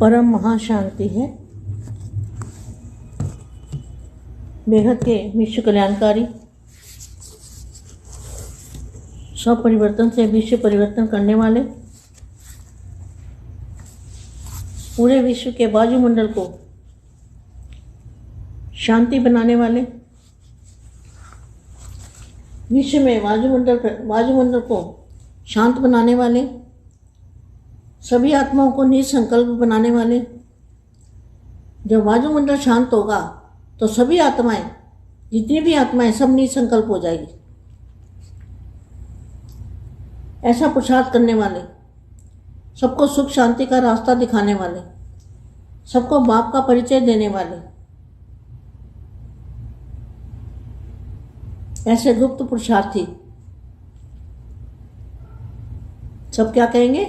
परम महाशांति है, बेहद के विश्व कल्याणकारी, सब परिवर्तन से विश्व परिवर्तन करने वाले, पूरे विश्व के वायुमंडल को शांति बनाने वाले, विश्व में वायुमंडल को शांत बनाने वाले, सभी आत्माओं को निसंकल्प बनाने वाले। जब वायुमंडल शांत होगा तो सभी आत्माएं, जितनी भी आत्माएं, सब निसंकल्प हो जाएगी। ऐसा पुरुषार्थ करने वाले, सबको सुख शांति का रास्ता दिखाने वाले, सबको बाप का परिचय देने वाले, ऐसे गुप्त पुरुषार्थी सब क्या कहेंगे?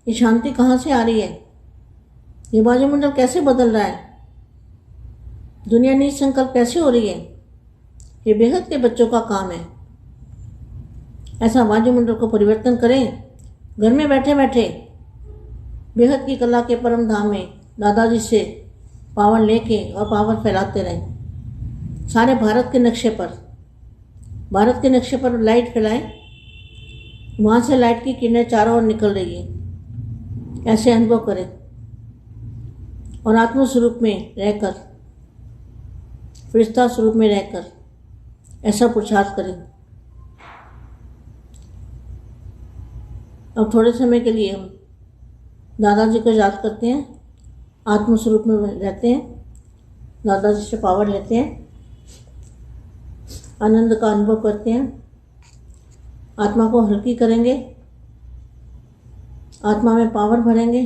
ये शांति कहाँ से आ रही है? ये वायुमंडल कैसे बदल रहा है? दुनिया निसंकल्प कैसे हो रही है? ये बेहद के बच्चों का काम है। ऐसा वायुमंडल को परिवर्तन करें। घर में बैठे बैठे बेहद की कला के परम धाम में दादाजी से पावर लेके और पावर फैलाते रहें। सारे भारत के नक्शे पर लाइट फैलाएं। वहाँ से लाइट की किरणें चारों ओर निकल रही है, ऐसे अनुभव करें। और आत्म स्वरूप में रहकर, फरिश्ता स्वरूप में रहकर ऐसा पुरुषार्थ करें। अब थोड़े समय के लिए हम दादाजी को याद करते हैं, आत्म स्वरूप में रहते हैं, दादाजी से पावर लेते हैं, आनंद का अनुभव करते हैं, आत्मा को हल्की करेंगे, आत्मा में पावर भरेंगे,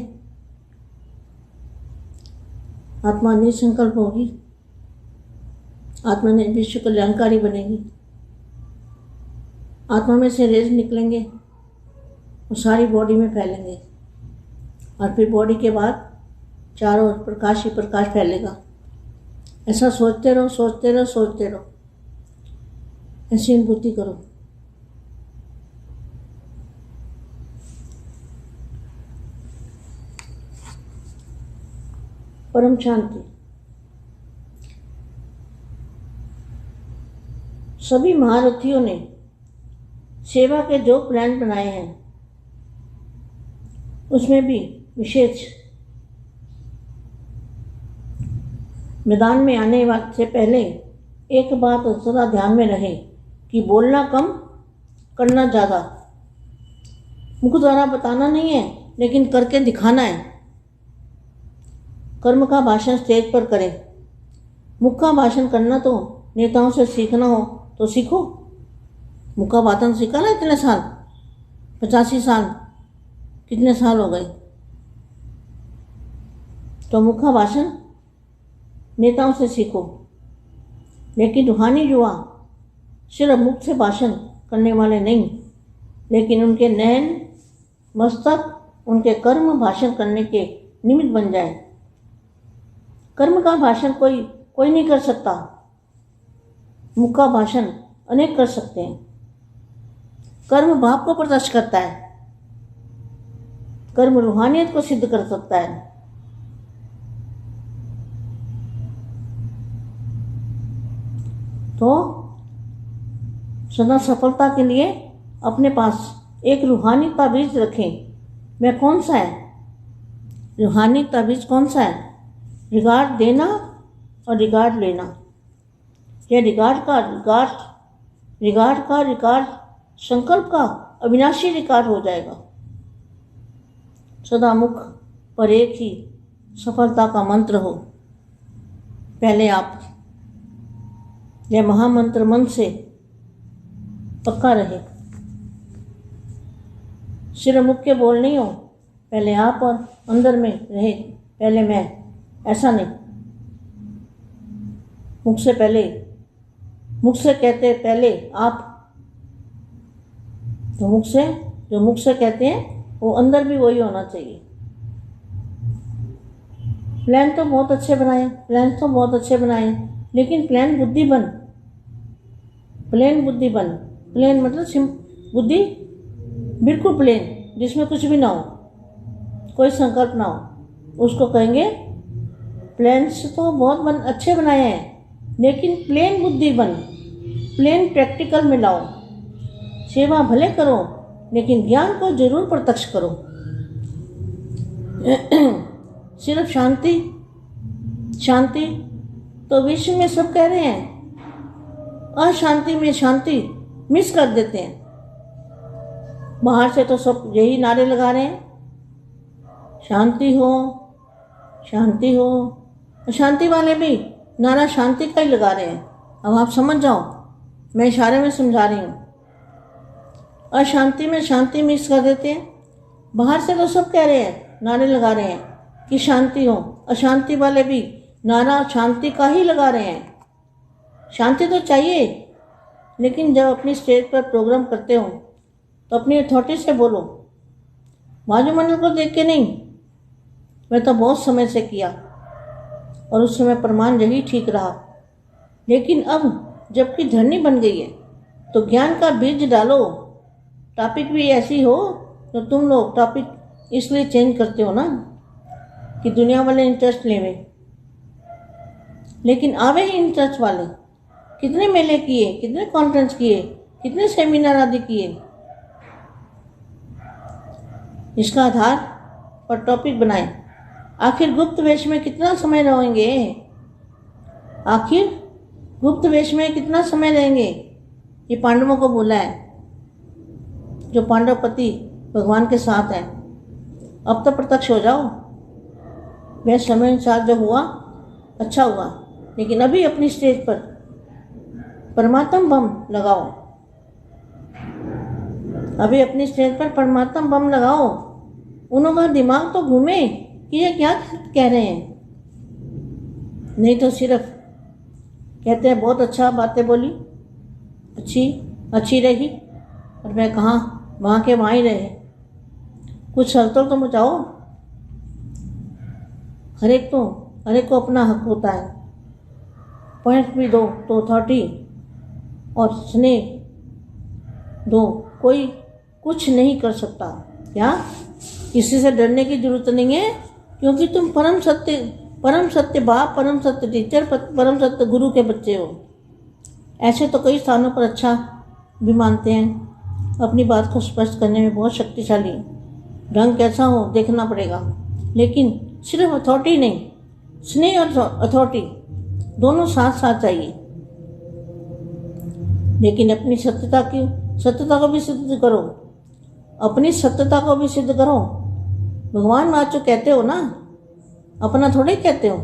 आत्मा निसंकल्प होगी, आत्मा ने विश्व कल्याणकारी बनेगी। आत्मा में से रेज निकलेंगे और सारी बॉडी में फैलेंगे, और फिर बॉडी के बाद चारों ओर प्रकाश ही प्रकाश फैलेगा। ऐसा सोचते रहो, सोचते रहो, सोचते रहो, ऐसी अनुभूति करो। परम शांति। सभी महारथियों ने सेवा के जो प्लान बनाए हैं उसमें भी विशेष मैदान में आने से पहले एक बात सदा ध्यान में रहे कि बोलना कम, करना ज़्यादा। मुख द्वारा बताना नहीं है, लेकिन करके दिखाना है। कर्म का भाषण स्टेज पर करें। मुख का भाषण करना तो नेताओं से सीखना हो तो सीखो। मुख का भाषण सीखा ना इतने साल, 85 साल, कितने साल हो गए। तो मुख का भाषण नेताओं से सीखो। लेकिन रूहानी युवा सिर्फ मुख से भाषण करने वाले नहीं, लेकिन उनके नयन मस्तक, उनके कर्म भाषण करने के निमित्त बन जाए। कर्म का भाषण कोई नहीं कर सकता, मुख का भाषण अनेक कर सकते हैं। कर्म भाव को प्रदर्शित करता है, कर्म रूहानियत को सिद्ध कर सकता है। तो सदा सफलता के लिए अपने पास एक रूहानी ताबीज रखें। वह कौन सा है? रूहानी ताबीज कौन सा है? रिगार्ड देना और रिगार्ड लेना। यह रिगार्ड संकल्प का अविनाशी रिगार्ड हो जाएगा। सदा मुख पर एक ही सफलता का मंत्र हो। पहले आप यह महामंत्र मन से पक्का रहे। सिर्फ मुख के बोल नहीं हो, पहले आप और अंदर में रहे। पहले मैं, ऐसा नहीं। मुख से कहते पहले आप, तो जो मुख से कहते हैं वो अंदर भी वही होना चाहिए। प्लान तो बहुत अच्छे बनाए, लेकिन प्लान बुद्धि बन। प्लेन मतलब बुद्धि बिल्कुल प्लेन, जिसमें कुछ भी ना हो, कोई संकल्प ना हो। उसको कहेंगे प्लान्स तो बहुत अच्छे बनाए हैं, लेकिन प्लेन बुद्धि बन, प्लेन प्रैक्टिकल में लाओ। सेवा भले करो, लेकिन ज्ञान को जरूर प्रत्यक्ष करो। सिर्फ शांति शांति तो विश्व में सब कह रहे हैं, अशांति में शांति मिस कर देते हैं। बाहर से तो सब यही नारे लगा रहे हैं, शांति हो शांति हो। शांति वाले भी नारा शांति का ही लगा रहे हैं। अब आप समझ जाओ, मैं इशारे में समझा रही हूँ। अशांति में शांति मिक्स कर देते हैं। बाहर से तो सब कह रहे हैं, नारे लगा रहे हैं कि शांति हो, अशांति वाले भी नारा शांति का ही लगा रहे हैं। शांति तो चाहिए, लेकिन जब अपनी स्टेज पर प्रोग्राम करते हो तो अपनी अथॉरिटी से बोलो, वायुमंडल को देख के नहीं। मैं तो बहुत समय से किया और उस समय प्रमाण यही ठीक रहा, लेकिन अब जबकि धरनी बन गई है तो ज्ञान का बीज डालो। टॉपिक भी ऐसी हो तो तुम लोग टॉपिक इसलिए चेंज करते हो ना कि दुनिया वाले इंटरेस्ट लेवे, लेकिन आवे ही इंटरेस्ट वाले। कितने मेले किए, कितने कॉन्फ्रेंस किए, कितने सेमिनार आदि किए। इसका आधार और टॉपिक बनाए। आखिर गुप्त वेश में कितना समय रहेंगे, आखिर गुप्त वेश में कितना समय रहेंगे। ये पांडवों को बोला है, जो पांडवपति भगवान के साथ हैं। अब तो प्रत्यक्ष हो जाओ। वह समय अनुसार जो हुआ अच्छा हुआ, लेकिन अभी अपनी स्टेज पर परमात्मा बम लगाओ। अभी अपनी स्टेज पर परमात्मा बम लगाओ। उनका दिमाग तो घूमे कि ये क्या कह रहे हैं। नहीं तो सिर्फ कहते हैं बहुत अच्छा बातें बोली, अच्छी रही, और मैं कहाँ वहाँ के वहाँ ही रहे। कुछ शर्तों तो मचाओ। हर एक को अपना हक होता है। पॉइंट भी दो तो अथॉरिटी और स्नेह दो। कोई कुछ नहीं कर सकता। क्या? किसी से डरने की जरूरत नहीं है, क्योंकि तुम परम सत्य बाप, परम सत्य टीचर, परम सत्य गुरु के बच्चे हो। ऐसे तो कई स्थानों पर अच्छा भी मानते हैं। अपनी बात को स्पष्ट करने में बहुत शक्तिशाली। ढंग कैसा हो देखना पड़ेगा, लेकिन सिर्फ अथॉरिटी नहीं, स्नेह और अथॉरिटी दोनों साथ साथ चाहिए। लेकिन अपनी सत्यता को भी सिद्ध करो। अपनी सत्यता को भी सिद्ध करो। भगवान वाचो कहते हो ना, अपना थोड़े कहते हो।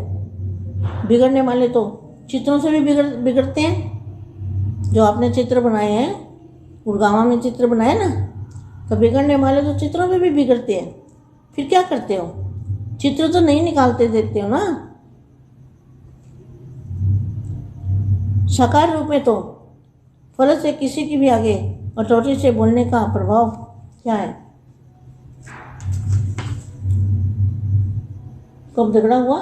बिगड़ने वाले तो चित्रों से भी बिगड़ते हैं। जो आपने चित्र बनाए हैं, गुड़गांव में चित्र बनाए ना, तो बिगड़ने वाले तो चित्रों में भी बिगड़ते हैं। फिर क्या करते हो? चित्र तो नहीं निकालते देते हो ना। साकार रूप में तो फर्ज है किसी की भी आगे अथॉरिटी से बोलने का प्रभाव क्या है। कब झगड़ा हुआ?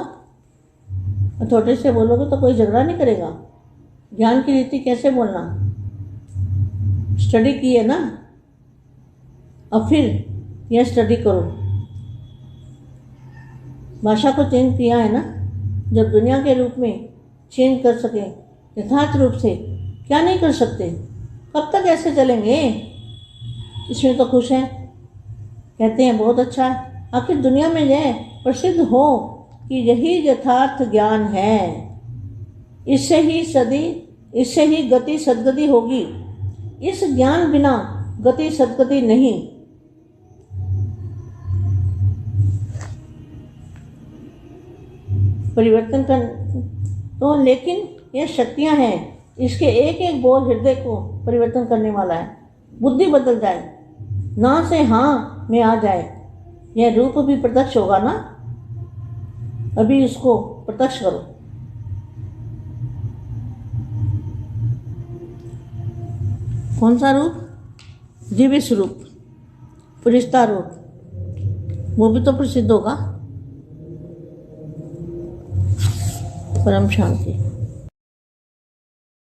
अथॉरिटी से बोलोगे तो कोई झगड़ा नहीं करेगा। ज्ञान की रीति कैसे बोलना, स्टडी की है ना। अब फिर यह स्टडी करो। भाषा को चेंज किया है ना। जब दुनिया के रूप में चेंज कर सके यथार्थ रूप से, क्या नहीं कर सकते? कब तक ऐसे चलेंगे? इसमें तो खुश हैं, कहते हैं बहुत अच्छा है। आखिर दुनिया में यह प्रसिद्ध हो कि यही यथार्थ ज्ञान है। इससे ही गति सद्गति होगी। इस ज्ञान बिना गति सद्गति नहीं। परिवर्तन कर तो, लेकिन यह शक्तियां हैं। इसके एक एक बोल हृदय को परिवर्तन करने वाला है। बुद्धि बदल जाए, ना से हाँ में आ जाए। यह रूप भी प्रत्यक्ष होगा ना। अभी इसको प्रत्यक्ष करो। कौन सा रूप? दिव्य स्वरूप, फरिश्ता रूप, वो भी तो प्रसिद्ध होगा। परम शांति।